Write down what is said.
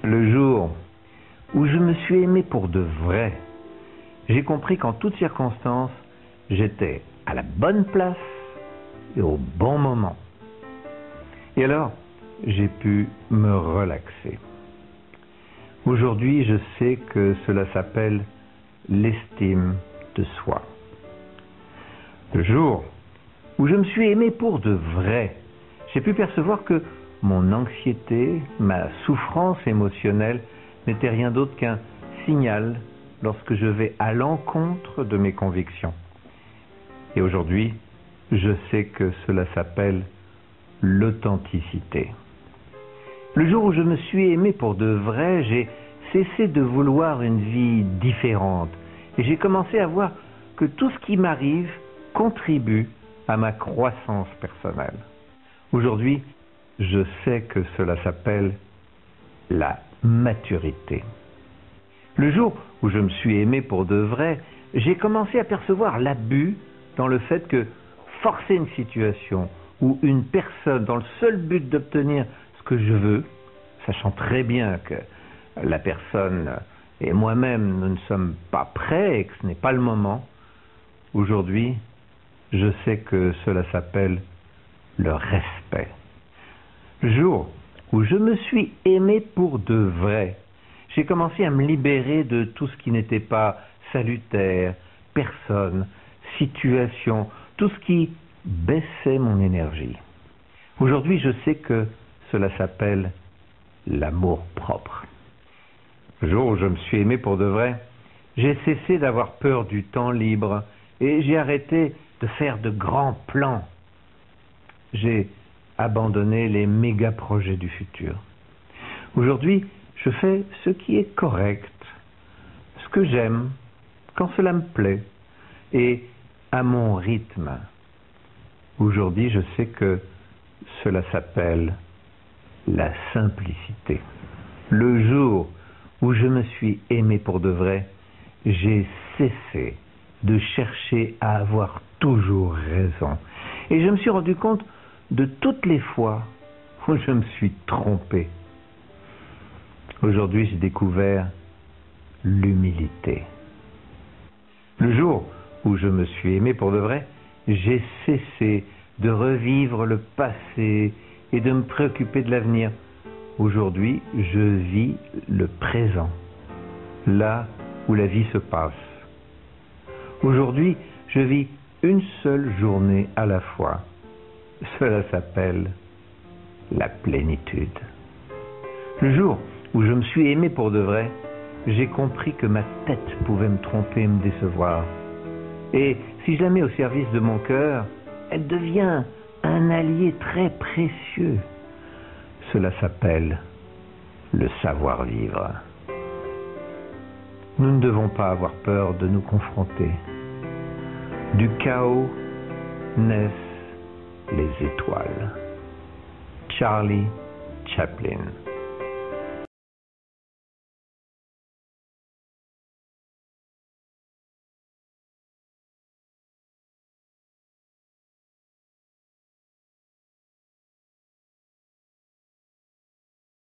Le jour où je me suis aimé pour de vrai, j'ai compris qu'en toutes circonstances, j'étais à la bonne place et au bon moment. Et alors, j'ai pu me relaxer. Aujourd'hui, je sais que cela s'appelle l'estime de soi. Le jour où je me suis aimé pour de vrai, j'ai pu percevoir que mon anxiété, ma souffrance émotionnelle n'était rien d'autre qu'un signal lorsque je vais à l'encontre de mes convictions. Et aujourd'hui, je sais que cela s'appelle l'authenticité. Le jour où je me suis aimé pour de vrai, j'ai cessé de vouloir une vie différente et j'ai commencé à voir que tout ce qui m'arrive contribue à ma croissance personnelle. Aujourd'hui, je sais que cela s'appelle la maturité. Le jour où je me suis aimé pour de vrai, j'ai commencé à percevoir l'abus dans le fait que forcer une situation ou une personne dans le seul but d'obtenir ce que je veux, sachant très bien que la personne et moi-même nous ne sommes pas prêts et que ce n'est pas le moment, aujourd'hui, je sais que cela s'appelle le respect. Le jour où je me suis aimé pour de vrai, j'ai commencé à me libérer de tout ce qui n'était pas salutaire, personne, situation, tout ce qui baissait mon énergie. Aujourd'hui, je sais que cela s'appelle l'amour propre. Le jour où je me suis aimé pour de vrai, j'ai cessé d'avoir peur du temps libre et j'ai arrêté de faire de grands plans. J'ai abandonné les méga projets du futur. Aujourd'hui, je fais ce qui est correct, ce que j'aime, quand cela me plaît, et à mon rythme. Aujourd'hui, je sais que cela s'appelle la simplicité. Le jour où je me suis aimé pour de vrai, j'ai cessé de chercher à avoir toujours raison. Et je me suis rendu compte de toutes les fois où je me suis trompé. Aujourd'hui, j'ai découvert l'humilité. Le jour où je me suis aimé pour de vrai, j'ai cessé de revivre le passé et de me préoccuper de l'avenir. Aujourd'hui, je vis le présent, là où la vie se passe. Aujourd'hui, je vis une seule journée à la fois. Cela s'appelle la plénitude. Le jour où je me suis aimé pour de vrai, j'ai compris que ma tête pouvait me tromper et me décevoir. Et si je la mets au service de mon cœur, elle devient un allié très précieux. Cela s'appelle le savoir-vivre. Nous ne devons pas avoir peur de nous confronter. Du chaos naissent les étoiles. Charlie Chaplin.